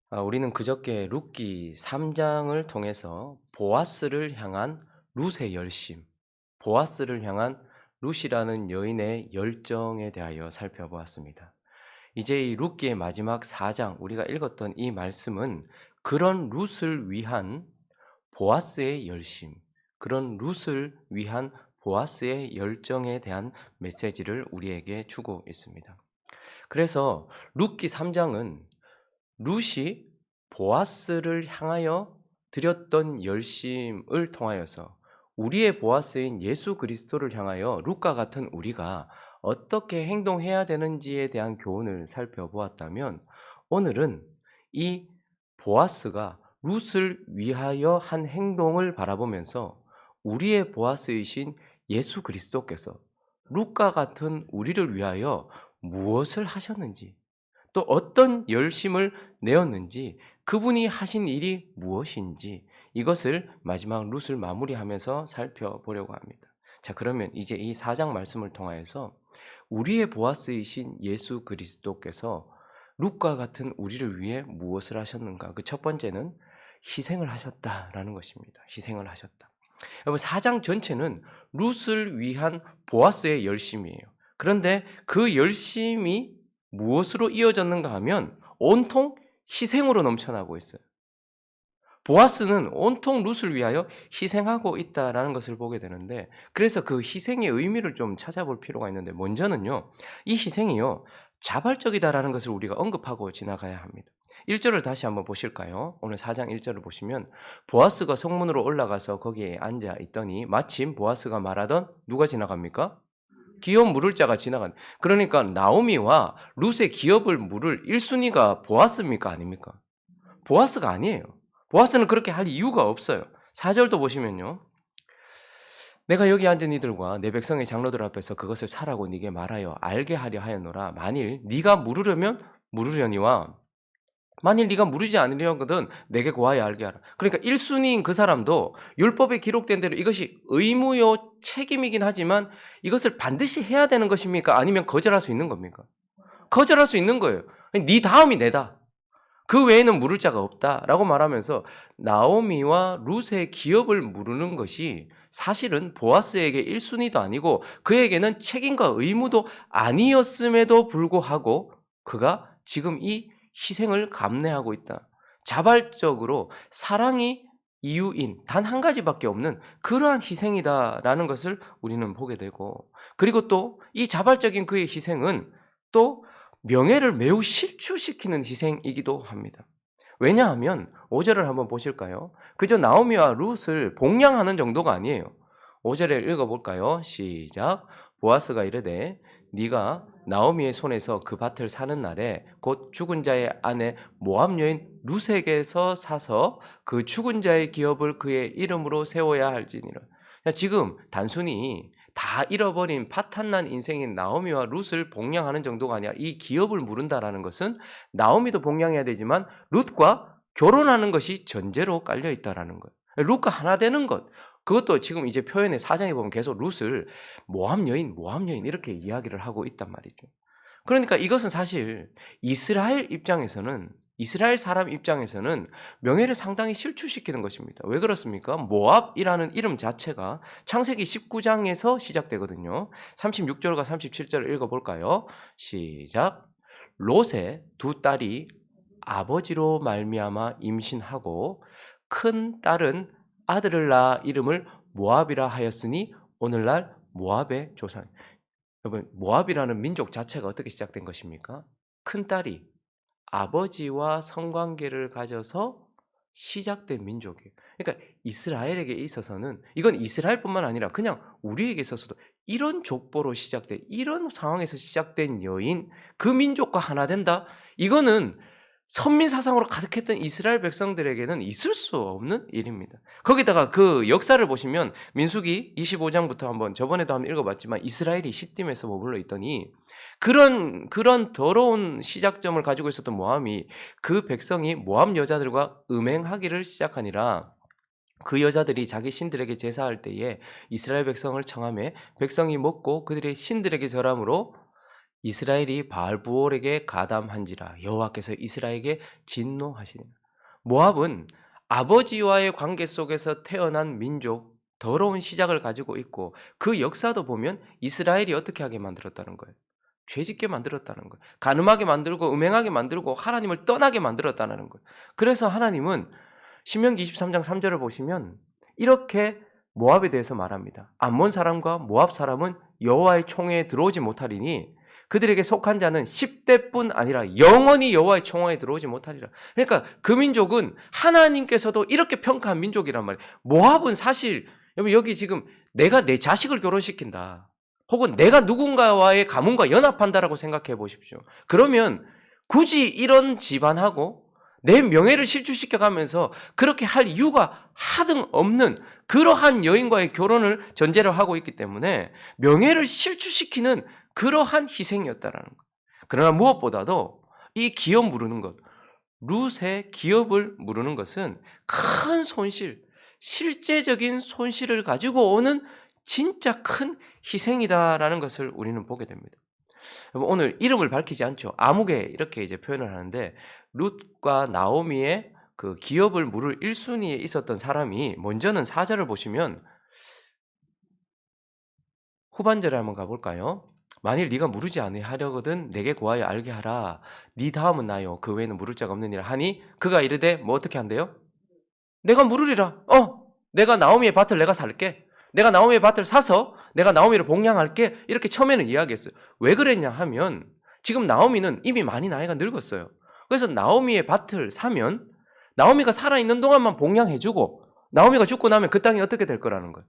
우리는 그저께 룻기 3 장을 통해서 보아스를 향한 룻의 열심, 보아스를 향한 룻이라는 여인의 열정에 대하여 살펴보았습니다. 이제 이 룻기의 마지막 4장 우리가 읽었던 이 말씀은 그런 룻을 위한 보아스의 열심, 그런 룻을 위한 보아스의 열정에 대한 메시지를 우리에게 주고 있습니다. 그래서 룻기 3 장은 룻이 보아스를 향하여 드렸던 열심을 통하여서 우리의 보아스인 예수 그리스도를 향하여 룻과 같은 우리가 어떻게 행동해야 되는지에 대한 교훈을 살펴보았다면, 오늘은 이 보아스가 룻을 위하여 한 행동을 바라보면서 우리의 보아스이신 예수 그리스도께서 룻과 같은 우리를 위하여 무엇을 하셨는지, 또 어떤 열심을 내었는지, 그분이 하신 일이 무엇인지, 이것을 마지막 룻을 마무리하면서 살펴보려고 합니다. 자, 그러면 이제 이 4장 말씀을 통하여서 우리의 보아스이신 예수 그리스도께서 룻과 같은 우리를 위해 무엇을 하셨는가? 그 첫 번째는 희생을 하셨다라는 것입니다. 희생을 하셨다. 여러분, 4장 전체는 룻을 위한 보아스의 열심이에요. 그런데 그 열심이 무엇으로 이어졌는가 하면 온통 희생으로 넘쳐나고 있어요. 보아스는 온통 룻을 위하여 희생하고 있다라는 것을 보게 되는데, 그래서 그 희생의 의미를 좀 찾아볼 필요가 있는데, 먼저는요, 이 희생이요, 자발적이다라는 것을 우리가 언급하고 지나가야 합니다. 1절을 다시 한번 보실까요? 오늘 4장 1절을 보시면 보아스가 성문으로 올라가서 거기에 앉아 있더니 마침 보아스가 말하던 누가 지나갑니까? 기업 물을 자가 지나간. 그러니까 나오미와 룻의 기업을 물을 1순위가 보아스입니까? 아닙니까? 보아스가 아니에요. 보아스는 그렇게 할 이유가 없어요. 4절도 보시면요. 내가 여기 앉은 이들과 내 백성의 장로들 앞에서 그것을 사라고 네게 말하여 알게 하려 하였노라. 만일 네가 물으려면 물으려니와 만일 네가 물으지 않으려거든 내게 고하여 알게 하라. 그러니까 1순위인 그 사람도 율법에 기록된 대로 이것이 의무요 책임이긴 하지만 이것을 반드시 해야 되는 것입니까? 아니면 거절할 수 있는 겁니까? 거절할 수 있는 거예요. 네 다음이 내다. 그 외에는 물을 자가 없다라고 말하면서 나오미와 룻의 기업을 물으는 것이 사실은 보아스에게 1순위도 아니고 그에게는 책임과 의무도 아니었음에도 불구하고 그가 지금 이 희생을 감내하고 있다. 자발적으로 사랑이 이유인 단 한 가지밖에 없는 그러한 희생이다라는 것을 우리는 보게 되고, 그리고 또 이 자발적인 그의 희생은 또 명예를 매우 실추시키는 희생이기도 합니다. 왜냐하면 5절을 한번 보실까요? 그저 나오미와 룻을 복양하는 정도가 아니에요. 5절을 읽어볼까요? 시작. 보아스가 이르되 네가 나오미의 손에서 그 밭을 사는 날에 곧 죽은 자의 아내 모압 여인 룻에게서 사서 그 죽은 자의 기업을 그의 이름으로 세워야 할지니라. 지금 단순히 다 잃어버린 파탄난 인생인 나오미와 룻을 복양하는 정도가 아니라 이 기업을 물은다라는 것은 나오미도 복양해야 되지만 룻과 결혼하는 것이 전제로 깔려 있다라는 것. 룻과 하나 되는 것. 그것도 지금 이제 표현의 사장에 보면 계속 룻을 모압 여인 이렇게 이야기를 하고 있단 말이죠. 그러니까 이것은 사실 이스라엘 사람 입장에서는 명예를 상당히 실추시키는 것입니다. 왜 그렇습니까? 모압이라는 이름 자체가 창세기 19장에서 시작되거든요. 36절과 37절을 읽어볼까요? 시작. 롯의 두 딸이 아버지로 말미암아 임신하고 큰 딸은 아들을 낳아 이름을 모압이라 하였으니 오늘날 모압의 조상. 여러분, 모압이라는 민족 자체가 어떻게 시작된 것입니까? 큰딸이 아버지와 성관계를 가져서 시작된 민족이에요. 그러니까 이스라엘에게 있어서는, 이건 이스라엘뿐만 아니라 그냥 우리에게 있어서도 이런 족보로 시작된, 이런 상황에서 시작된 여인, 그 민족과 하나 된다? 이거는 선민 사상으로 가득했던 이스라엘 백성들에게는 있을 수 없는 일입니다. 거기다가 그 역사를 보시면 민수기 25장부터 한번 저번에도 한번 읽어봤지만 이스라엘이 시딤에서 머물러 있더니 그런 더러운 시작점을 가지고 있었던 모함이 그 백성이 모함 여자들과 음행하기를 시작하니라. 그 여자들이 자기 신들에게 제사할 때에 이스라엘 백성을 청하매 백성이 먹고 그들의 신들에게 절함으로 이스라엘이 바알부올에게 가담한지라 여호와께서 이스라엘에게 진노하시니라. 모압은 아버지와의 관계 속에서 태어난 민족, 더러운 시작을 가지고 있고 그 역사도 보면 이스라엘이 어떻게 하게 만들었다는 거예요. 죄짓게 만들었다는 거예요. 간음하게 만들고 음행하게 만들고 하나님을 떠나게 만들었다는 거예요. 그래서 하나님은 신명기 23장 3절을 보시면 이렇게 모압에 대해서 말합니다. 암몬 사람과 모압 사람은 여호와의 총회에 들어오지 못하리니 그들에게 속한 자는 10대뿐 아니라 영원히 여호와의 총회에 들어오지 못하리라. 그러니까 그 민족은 하나님께서도 이렇게 평가한 민족이란 말이에요. 모압은 사실 여기 지금 내가 내 자식을 결혼시킨다. 혹은 내가 누군가와의 가문과 연합한다라고 생각해 보십시오. 그러면 굳이 이런 집안하고 내 명예를 실추시켜가면서 그렇게 할 이유가 하등 없는 그러한 여인과의 결혼을 전제로 하고 있기 때문에 명예를 실추시키는 그러한 희생이었다라는 것. 그러나 무엇보다도 이 기업 무르는 것, 룻의 기업을 무르는 것은 큰 손실, 실제적인 손실을 가지고 오는 진짜 큰 희생이다라는 것을 우리는 보게 됩니다. 오늘 이름을 밝히지 않죠. 아무개 이렇게 이제 표현을 하는데 룻과 나오미의 그 기업을 물을 1순위에 있었던 사람이 먼저는 4절을 보시면 후반절에 한번 가볼까요? 만일 네가 물으지 아니하려거든 내게 구하여 알게 하라. 네 다음은 나요. 그 외에는 물을 자가 없느니라 하니 그가 이르되 뭐 어떻게 한대요? 내가 물으리라. 내가 나오미의 밭을 내가 살게. 내가 나오미의 밭을 사서 내가 나오미를 봉양할게. 이렇게 처음에는 이야기했어요. 왜 그랬냐 하면 지금 나오미는 이미 많이 나이가 늙었어요. 그래서 나오미의 밭을 사면 나오미가 살아있는 동안만 봉양해주고 나오미가 죽고 나면 그 땅이 어떻게 될 거라는 거예요.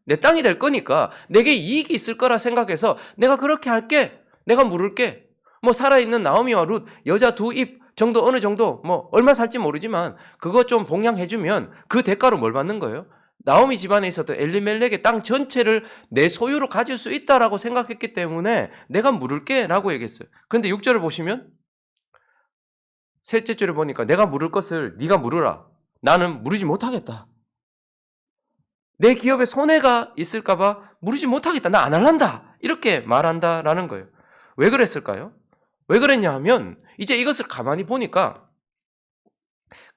내 땅이 될 거니까 내게 이익이 있을 거라 생각해서 내가 그렇게 할게. 내가 물을게. 뭐 살아있는 나오미와 룻 여자 두 입 정도 어느 정도 뭐 얼마 살지 모르지만 그거 좀 봉양해주면 그 대가로 뭘 받는 거예요? 나오미 집안에 있었던 엘리멜렉의 땅 전체를 내 소유로 가질 수 있다라고 생각했기 때문에 내가 물을게 라고 얘기했어요. 그런데 6절을 보시면 셋째 줄에 보니까 내가 물을 것을 네가 물으라. 나는 물으지 못하겠다. 내 기업에 손해가 있을까 봐 물으지 못하겠다. 나 안 할란다. 이렇게 말한다라는 거예요. 왜 그랬을까요? 왜 그랬냐 하면 이제 이것을 가만히 보니까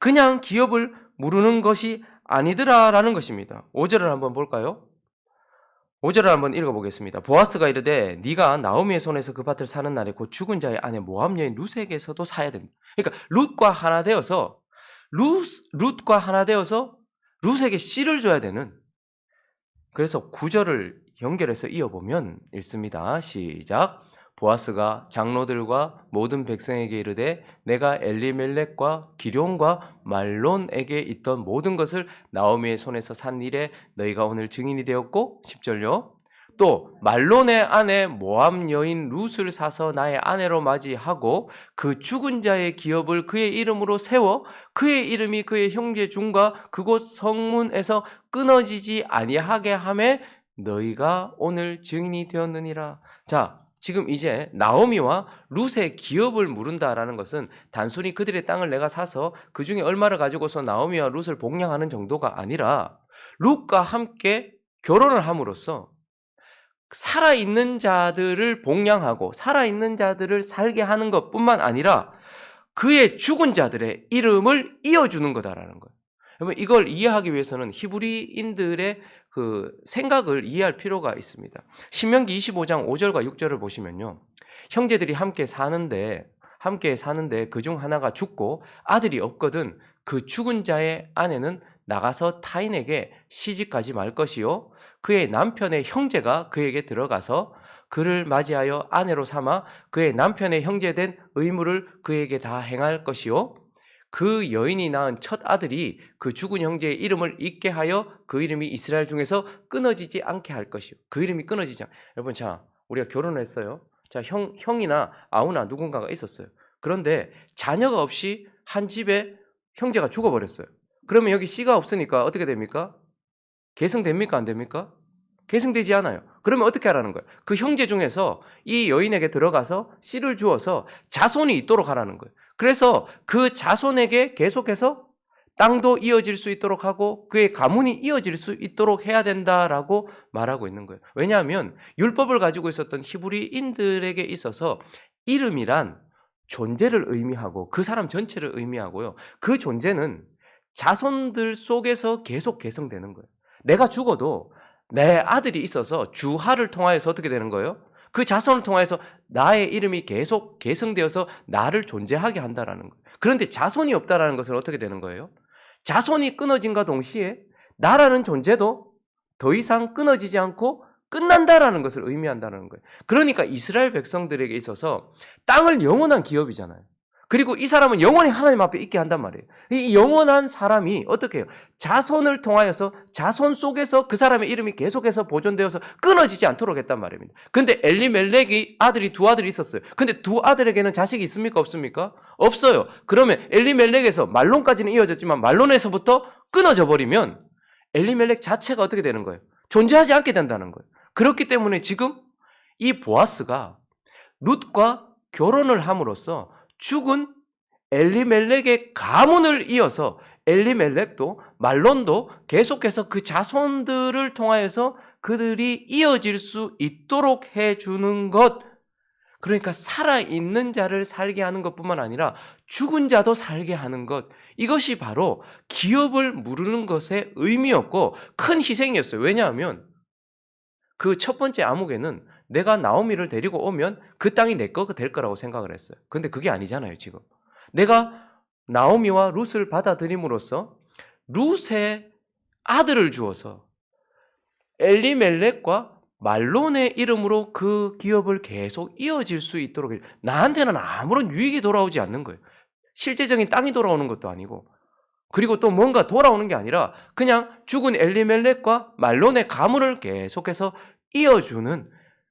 그냥 기업을 무르는 것이 아니더라라는 것입니다. 5절을 한번 볼까요? 5절을 한번 읽어보겠습니다. 보아스가 이르되 네가 나오미의 손에서 그 밭을 사는 날에 곧 죽은 자의 아내 모압 여인 룻에게서도 사야 된다. 그러니까 룻과 하나 되어서 룻에게 씨를 줘야 되는. 그래서 9절을 연결해서 이어보면 읽습니다. 시작. 보아스가 장로들과 모든 백성에게 이르되 내가 엘리멜렉과 기럯과 말론에게 있던 모든 것을 나오미의 손에서 산 일에 너희가 오늘 증인이 되었고 10절요. 또 말론의 아내 모압 여인 룻을 사서 나의 아내로 맞이하고 그 죽은 자의 기업을 그의 이름으로 세워 그의 이름이 그의 형제 중과 그곳 성문에서 끊어지지 아니하게 하매 너희가 오늘 증인이 되었느니라. 자, 지금 이제 나오미와 룻의 기업을 물은다라는 것은 단순히 그들의 땅을 내가 사서 그 중에 얼마를 가지고서 나오미와 룻을 봉양하는 정도가 아니라 룻과 함께 결혼을 함으로써 살아있는 자들을 봉양하고 살아있는 자들을 살게 하는 것뿐만 아니라 그의 죽은 자들의 이름을 이어주는 거다라는 거예요. 여러분 이걸 이해하기 위해서는 히브리인들의 그 생각을 이해할 필요가 있습니다. 신명기 25장 5절과 6절을 보시면요. 형제들이 함께 사는데 그중 하나가 죽고 아들이 없거든 그 죽은 자의 아내는 나가서 타인에게 시집가지 말 것이요. 그의 남편의 형제가 그에게 들어가서 그를 맞이하여 아내로 삼아 그의 남편의 형제된 의무를 그에게 다 행할 것이요. 그 여인이 낳은 첫 아들이 그 죽은 형제의 이름을 잊게 하여 그 이름이 이스라엘 중에서 끊어지지 않게 할 것이요. 그 이름이 끊어지지 않게. 여러분 자 우리가 결혼을 했어요. 자 형이나 아우나 누군가가 있었어요. 그런데 자녀가 없이 한 집에 형제가 죽어버렸어요. 그러면 여기 씨가 없으니까 어떻게 됩니까? 계승됩니까? 안 됩니까? 계승되지 않아요. 그러면 어떻게 하라는 거예요? 그 형제 중에서 이 여인에게 들어가서 씨를 주어서 자손이 있도록 하라는 거예요. 그래서 그 자손에게 계속해서 땅도 이어질 수 있도록 하고 그의 가문이 이어질 수 있도록 해야 된다라고 말하고 있는 거예요. 왜냐하면 율법을 가지고 있었던 히브리인들에게 있어서 이름이란 존재를 의미하고 그 사람 전체를 의미하고요. 그 존재는 자손들 속에서 계속 계승되는 거예요. 내가 죽어도 내 아들이 있어서 주하를 통하여서 어떻게 되는 거예요? 그 자손을 통해서 나의 이름이 계속 계승되어서 나를 존재하게 한다라는 거예요. 그런데 자손이 없다라는 것은 어떻게 되는 거예요? 자손이 끊어진과 동시에 나라는 존재도 더 이상 끊어지지 않고 끝난다라는 것을 의미한다는 거예요. 그러니까 이스라엘 백성들에게 있어서 땅을 영원한 기업이잖아요. 그리고 이 사람은 영원히 하나님 앞에 있게 한단 말이에요. 이 영원한 사람이 어떻게 해요? 자손을 통하여서 자손 속에서 그 사람의 이름이 계속해서 보존되어서 끊어지지 않도록 했단 말입니다. 근데 엘리멜렉이 아들이 두 아들이 있었어요. 근데 두 아들에게는 자식이 있습니까? 없습니까? 없어요. 그러면 엘리멜렉에서 말론까지는 이어졌지만 말론에서부터 끊어져 버리면 엘리멜렉 자체가 어떻게 되는 거예요? 존재하지 않게 된다는 거예요. 그렇기 때문에 지금 이 보아스가 룻과 결혼을 함으로써 죽은 엘리멜렉의 가문을 이어서 엘리멜렉도 말론도 계속해서 그 자손들을 통하여서 그들이 이어질 수 있도록 해주는 것. 그러니까 살아있는 자를 살게 하는 것뿐만 아니라 죽은 자도 살게 하는 것. 이것이 바로 기업을 무르는 것의 의미였고 큰 희생이었어요. 왜냐하면 그 첫 번째 아무개는 내가 나오미를 데리고 오면 그 땅이 내 거가 될 거라고 생각을 했어요. 근데 그게 아니잖아요, 지금. 내가 나오미와 룻을 받아들임으로써 룻의 아들을 주어서 엘리멜렉과 말론의 이름으로 그 기업을 계속 이어질 수 있도록 해요. 나한테는 아무런 유익이 돌아오지 않는 거예요. 실제적인 땅이 돌아오는 것도 아니고 그리고 또 뭔가 돌아오는 게 아니라 그냥 죽은 엘리멜렉과 말론의 가문을 계속해서 이어주는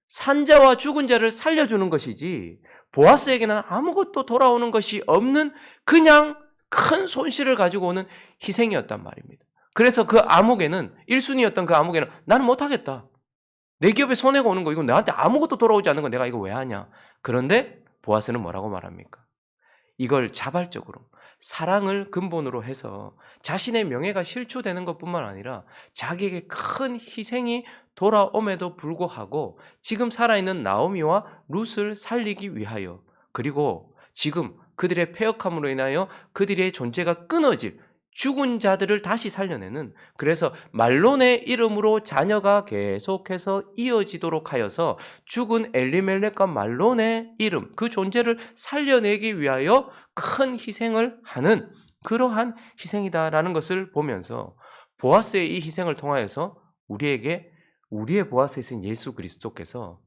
산자와 죽은 자를 살려주는 것이지 보아스에게는 아무것도 돌아오는 것이 없는 그냥 큰 손실을 가지고 오는 희생이었단 말입니다. 그래서 그 아무개는 1순위였던 그 아무개는 나는 못하겠다. 내 기업에 손해가 오는 거 이거 나한테 아무것도 돌아오지 않는 거 내가 이거 왜 하냐. 그런데 보아스는 뭐라고 말합니까? 이걸 자발적으로 사랑을 근본으로 해서 자신의 명예가 실추되는 것뿐만 아니라 자기에게 큰 희생이 돌아옴에도 불구하고 지금 살아있는 나오미와 룻을 살리기 위하여 그리고 지금 그들의 패역함으로 인하여 그들의 존재가 끊어질 죽은 자들을 다시 살려내는 그래서 말론의 이름으로 자녀가 계속해서 이어지도록 하여서 죽은 엘리멜렉과 말론의 이름 그 존재를 살려내기 위하여 큰 희생을 하는 그러한 희생이다라는 것을 보면서 보아스의 이 희생을 통하여서 우리에게 우리의 보아스에 있는 예수 그리스도께서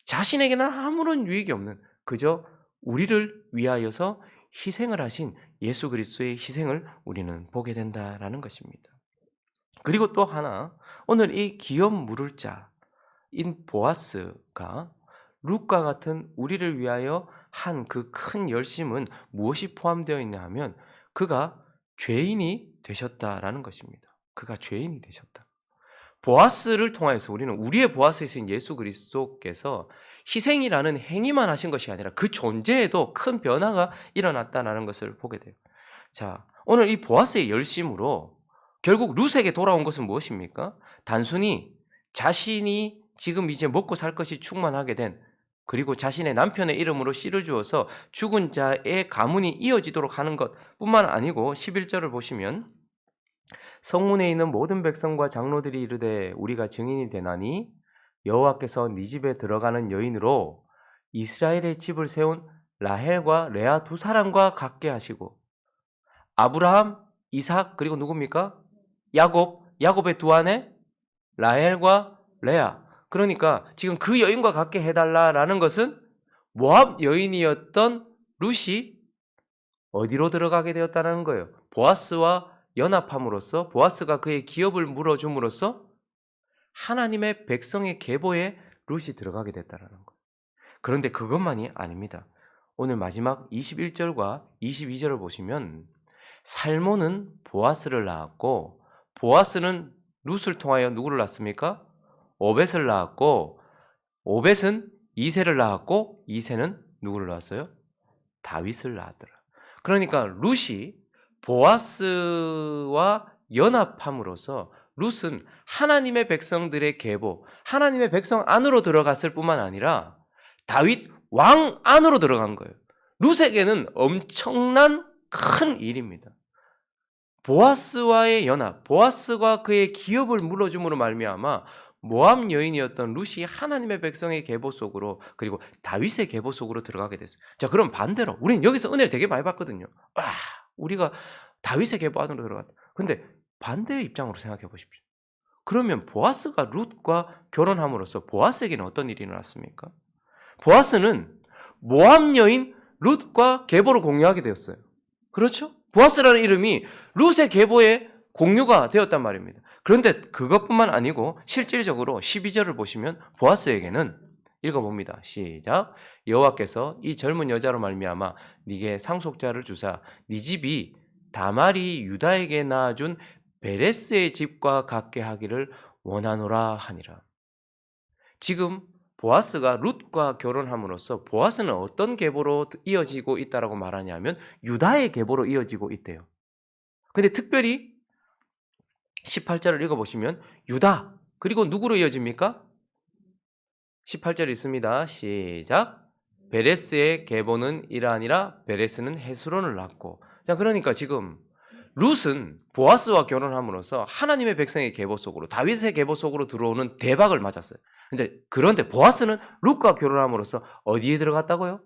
자신에게는 아무런 유익이 없는 그저 우리를 위하여서 희생을 하신 예수 그리스도의 희생을 우리는 보게 된다라는 것입니다. 그리고 또 하나 오늘 이 기업 물을 자인 보아스가 룻과 같은 우리를 위하여 한 그 큰 열심은 무엇이 포함되어 있냐 하면 그가 죄인이 되셨다라는 것입니다. 그가 죄인이 되셨다. 보아스를 통하여서 우리는 우리의 보아스이신 예수 그리스도께서 희생이라는 행위만 하신 것이 아니라 그 존재에도 큰 변화가 일어났다는 것을 보게 돼요. 자, 오늘 이 보아스의 열심으로 결국 룻에게 돌아온 것은 무엇입니까? 단순히 자신이 지금 이제 먹고 살 것이 충만하게 된 그리고 자신의 남편의 이름으로 씨를 주어서 죽은 자의 가문이 이어지도록 하는 것뿐만 아니고 11절을 보시면 성문에 있는 모든 백성과 장로들이 이르되 우리가 증인이 되나니 여호와께서 네 집에 들어가는 여인으로 이스라엘의 집을 세운 라헬과 레아 두 사람과 같게 하시고 아브라함, 이삭 그리고 누굽니까? 야곱의 두 아내 라헬과 레아. 그러니까 지금 그 여인과 같게 해달라라는 것은 모압 여인이었던 룻이 어디로 들어가게 되었다는 거예요? 보아스와 연합함으로써 보아스가 그의 기업을 물어줌으로써 하나님의 백성의 계보에 룻이 들어가게 됐다는 거예요. 그런데 그것만이 아닙니다. 오늘 마지막 21절과 22절을 보시면 살몬은 보아스를 낳았고 보아스는 룻을 통하여 누구를 낳습니까? 오벳을 낳았고 오벳은 이새를 낳았고 이새는 누구를 낳았어요? 다윗을 낳았더라. 그러니까 룻이 보아스와 연합함으로써 룻은 하나님의 백성들의 계보, 하나님의 백성 안으로 들어갔을 뿐만 아니라 다윗 왕 안으로 들어간 거예요. 룻에게는 엄청난 큰 일입니다. 보아스와의 연합, 보아스가 그의 기업을 물어줌으로 말미암아 모압 여인이었던 룻이 하나님의 백성의 계보 속으로, 그리고 다윗의 계보 속으로 들어가게 됐어요. 자, 그럼 반대로 우리는 여기서 은혜를 되게 많이 받거든요. 우리가 다윗의 계보 안으로 들어갔다. 근데 반대의 입장으로 생각해 보십시오. 그러면 보아스가 룻과 결혼함으로써 보아스에게는 어떤 일이 일어났습니까? 보아스는 모압 여인 룻과 계보를 공유하게 되었어요. 그렇죠? 보아스라는 이름이 룻의 계보에 공유가 되었단 말입니다. 그런데 그것뿐만 아니고 실질적으로 12절을 보시면 보아스에게는, 읽어봅니다. 시작. 여호와께서 이 젊은 여자로 말미암아 네게 상속자를 주사 네 집이 다말이 유다에게 낳아준 베레스의 집과 같게 하기를 원하노라 하니라. 지금 보아스가 룻과 결혼함으로써 보아스는 어떤 계보로 이어지고 있다라고 말하냐면 유다의 계보로 이어지고 있대요. 근데 특별히 18절을 읽어보시면 유다, 그리고 누구로 이어집니까? 18절 있습니다. 시작. 베레스의 계보는 이란이라 베레스는 헤스론을 낳고. 자, 그러니까 지금 룻은 보아스와 결혼함으로써 하나님의 백성의 계보 속으로, 다윗의 계보 속으로 들어오는 대박을 맞았어요. 그런데 보아스는 룻과 결혼함으로써 어디에 들어갔다고요?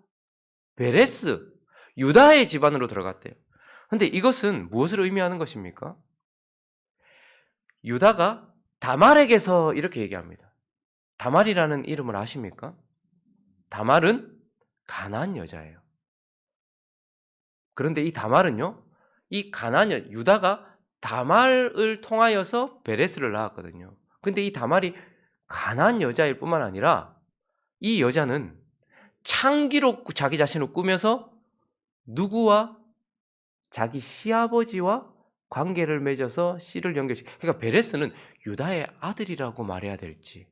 베레스, 유다의 집안으로 들어갔대요. 근데 이것은 무엇을 의미하는 것입니까? 유다가 다말에게서 이렇게 얘기합니다. 다말이라는 이름을 아십니까? 다말은 가나안 여자예요. 그런데 이 다말은요, 이 가나안 유다가 다말을 통하여서 베레스를 낳았거든요. 근데 이 다말이 가나안 여자일 뿐만 아니라 이 여자는 창기로 자기 자신을 꾸며서 누구와? 자기 시아버지와 관계를 맺어서 씨를 연결시켜. 그러니까 베레스는 유다의 아들이라고 말해야 될지,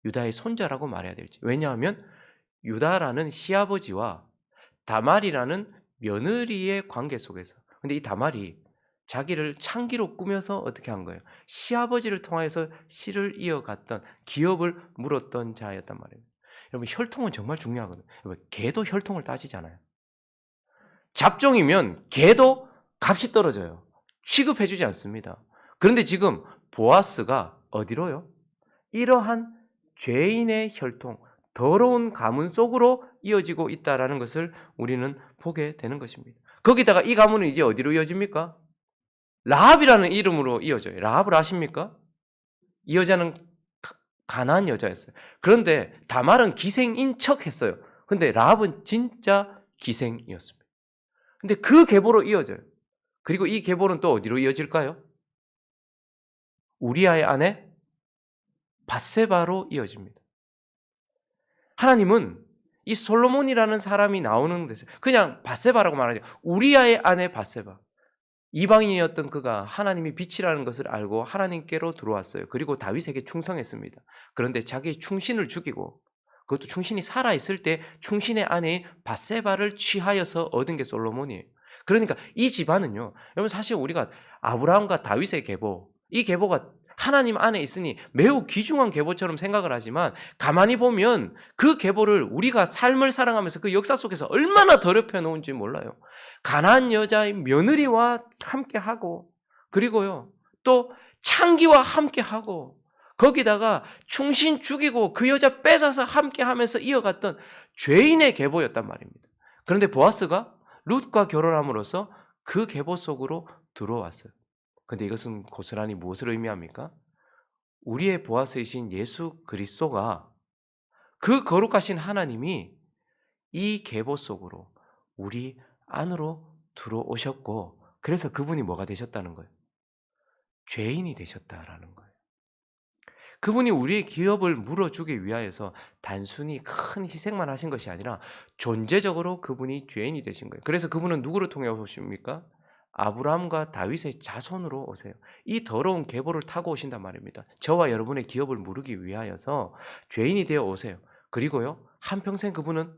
유다의 손자라고 말해야 될지. 왜냐하면 유다라는 시아버지와 다말이라는 며느리의 관계 속에서. 근데 이 다말이 자기를 창기로 꾸며서 어떻게 한 거예요? 시아버지를 통해서 씨를 이어갔던, 기업을 물었던 자였단 말이에요. 여러분, 혈통은 정말 중요하거든요. 여러분, 개도 혈통을 따지잖아요. 잡종이면 개도 값이 떨어져요. 취급해주지 않습니다. 그런데 지금 보아스가 어디로요? 이러한 죄인의 혈통, 더러운 가문 속으로 이어지고 있다는 것을 우리는 보게 되는 것입니다. 거기다가 이 가문은 이제 어디로 이어집니까? 라합이라는 이름으로 이어져요. 라합을 아십니까? 이 여자는 가나안 여자였어요. 그런데 다말은 기생인 척 했어요. 근데 라합은 진짜 기생이었습니다. 근데 그 계보로 이어져요. 그리고 이 계보는 또 어디로 이어질까요? 우리아의 아내 밧세바로 이어집니다. 하나님은 이 솔로몬이라는 사람이 나오는 데서 그냥 밧세바라고 말하죠. 우리아의 아내 밧세바. 이방인이었던 그가 하나님이 빛이라는 것을 알고 하나님께로 들어왔어요. 그리고 다윗에게 충성했습니다. 그런데 자기의 충신을 죽이고, 그것도 충신이 살아있을 때 충신의 아내인 밧세바를 취하여서 얻은 게 솔로몬이에요. 그러니까 이 집안은요, 여러분, 사실 우리가 아브라함과 다윗의 계보, 이 계보가 하나님 안에 있으니 매우 귀중한 계보처럼 생각을 하지만 가만히 보면 그 계보를 우리가 삶을 살아가면서 그 역사 속에서 얼마나 더럽혀 놓은지 몰라요. 가난한 여자의 며느리와 함께하고, 그리고요 또 창기와 함께하고, 거기다가 충신 죽이고 그 여자 뺏어서 함께하면서 이어갔던 죄인의 계보였단 말입니다. 그런데 보아스가 룻과 결혼함으로써 그 계보 속으로 들어왔어요. 그런데 이것은 고스란히 무엇을 의미합니까? 우리의 보아스이신 예수 그리스도가, 그 거룩하신 하나님이 이 계보 속으로 우리 안으로 들어오셨고, 그래서 그분이 뭐가 되셨다는 거예요? 죄인이 되셨다라는 거예요. 그분이 우리의 기업을 물어주기 위하여서 단순히 큰 희생만 하신 것이 아니라 존재적으로 그분이 죄인이 되신 거예요. 그래서 그분은 누구를 통해 오십니까? 아브라함과 다윗의 자손으로 오세요. 이 더러운 계보를 타고 오신단 말입니다. 저와 여러분의 기업을 물기 위하여서 죄인이 되어 오세요. 그리고요, 한평생 그분은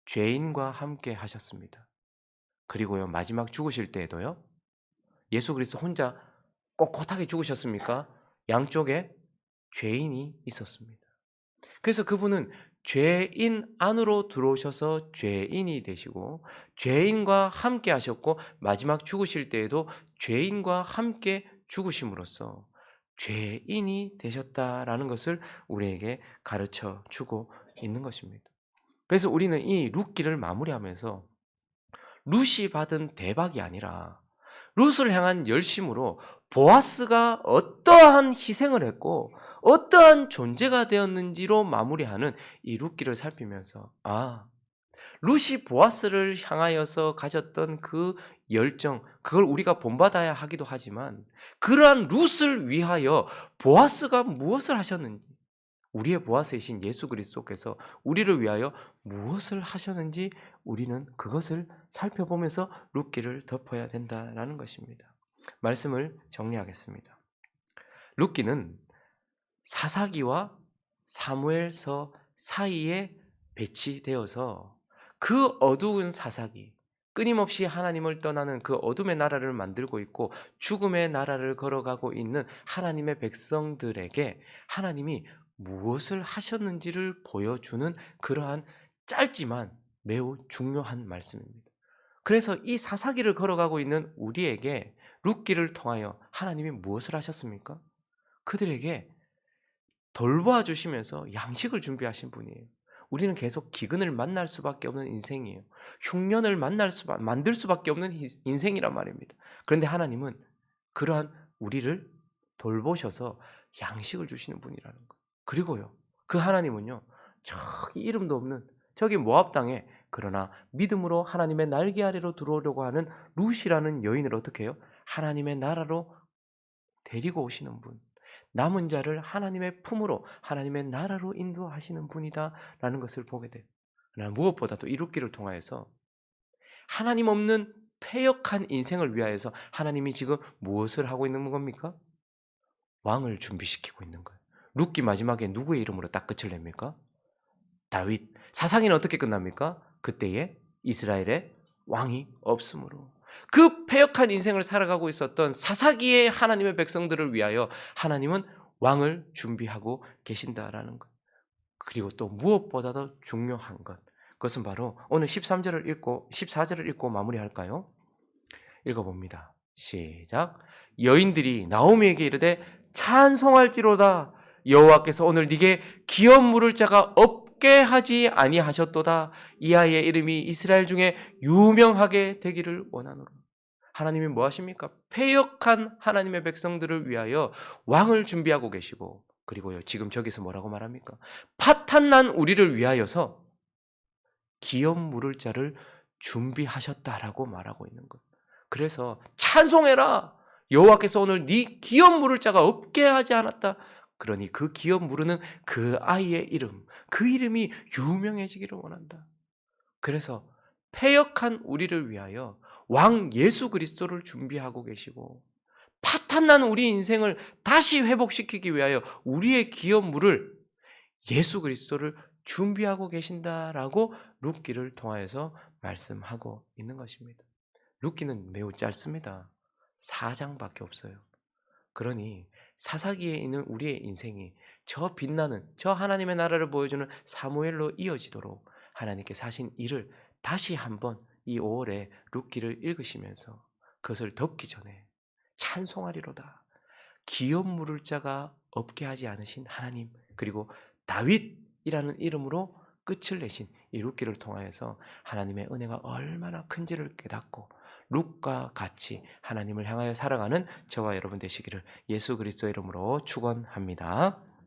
죄인과 함께 하셨습니다. 그리고요, 마지막 죽으실 때에도요, 예수 그리스도 혼자 꼿꼿하게 죽으셨습니까? 양쪽에 죄인이 있었습니다. 그래서 그분은 죄인 안으로 들어오셔서 죄인이 되시고 죄인과 함께 하셨고 마지막 죽으실 때에도 죄인과 함께 죽으심으로써 죄인이 되셨다라는 것을 우리에게 가르쳐 주고 있는 것입니다. 그래서 우리는 이 룻기를 마무리하면서 룻이 받은 대박이 아니라 룻을 향한 열심으로 보아스가 어떠한 희생을 했고 어떠한 존재가 되었는지로 마무리하는 이 룻기를 살피면서 룻이 보아스를 향하여서 가졌던 그 열정, 그걸 우리가 본받아야 하기도 하지만 그러한 룻을 위하여 보아스가 무엇을 하셨는지, 우리의 보아스이신 예수 그리스도께서 우리를 위하여 무엇을 하셨는지 우리는 그것을 살펴보면서 룻기를 덮어야 된다라는 것입니다. 말씀을 정리하겠습니다. 룻기는 사사기와 사무엘서 사이에 배치되어서 그 어두운 사사기, 끊임없이 하나님을 떠나는 그 어둠의 나라를 만들고 있고 죽음의 나라를 걸어가고 있는 하나님의 백성들에게 하나님이 무엇을 하셨는지를 보여주는 그러한 짧지만 매우 중요한 말씀입니다. 그래서 이 사사기를 걸어가고 있는 우리에게 룻기를 통하여 하나님이 무엇을 하셨습니까? 그들에게 돌보아주시면서 양식을 준비하신 분이에요. 우리는 계속 기근을 만날 수밖에 없는 인생이에요. 흉년을 만들 수밖에 없는 인생이란 말입니다. 그런데 하나님은 그러한 우리를 돌보셔서 양식을 주시는 분이라는 거예요. 그리고요, 그 하나님은요, 저기 이름도 없는 저기 모압 땅에 그러나 믿음으로 하나님의 날개 아래로 들어오려고 하는 룻이라는 여인을 어떻게 해요? 하나님의 나라로 데리고 오시는 분. 남은 자를 하나님의 품으로 하나님의 나라로 인도하시는 분이다라는 것을 보게 돼요. 그러나 무엇보다도 이 룻기를 통하여서 하나님 없는 패역한 인생을 위하여서 하나님이 지금 무엇을 하고 있는 겁니까? 왕을 준비시키고 있는 거예요. 룻기 마지막에 누구의 이름으로 딱 끝을 냅니까? 다윗. 사사기는 어떻게 끝납니까? 그때에 이스라엘의 왕이 없으므로. 그 패역한 인생을 살아가고 있었던 사사기의 하나님의 백성들을 위하여 하나님은 왕을 준비하고 계신다라는 것. 그리고 또 무엇보다도 중요한 것. 그것은 바로 오늘 13절을 읽고 14절을 읽고 마무리할까요? 읽어봅니다. 시작. 여인들이 나오미에게 이르되 찬송할지로다. 여호와께서 오늘 네게 기업 물을 자가 없게 하지 아니하셨도다. 이 아이의 이름이 이스라엘 중에 유명하게 되기를 원하노라. 하나님이 뭐 하십니까? 패역한 하나님의 백성들을 위하여 왕을 준비하고 계시고, 그리고요, 지금 저기서 뭐라고 말합니까? 파탄난 우리를 위하여서 기업 물을 자를 준비하셨다라고 말하고 있는 것. 그래서 찬송해라. 여호와께서 오늘 네 기업 물을 자가 없게 하지 않았다. 그러니 그 기업 물으는 그 아이의 이름, 그 이름이 유명해지기를 원한다. 그래서 패역한 우리를 위하여 왕 예수 그리스도를 준비하고 계시고 파탄난 우리 인생을 다시 회복시키기 위하여 우리의 기업 물을 예수 그리스도를 준비하고 계신다라고 룻기를 통하여서 말씀하고 있는 것입니다. 룻기는 매우 짧습니다. 4장밖에 없어요. 그러니 사사기에 있는 우리의 인생이 저 빛나는 저 하나님의 나라를 보여주는 사무엘로 이어지도록 하나님께 하신 일을 다시 한번 이 5월에 룻기를 읽으시면서 그것을 덮기 전에 찬송하리로다. 기업 물을 자가 없게 하지 않으신 하나님, 그리고 다윗이라는 이름으로 끝을 내신 이 룻기를 통하여서 하나님의 은혜가 얼마나 큰지를 깨닫고 룻과 같이 하나님을 향하여 살아가는 저와 여러분 되시기를 예수 그리스도의 이름으로 축원합니다.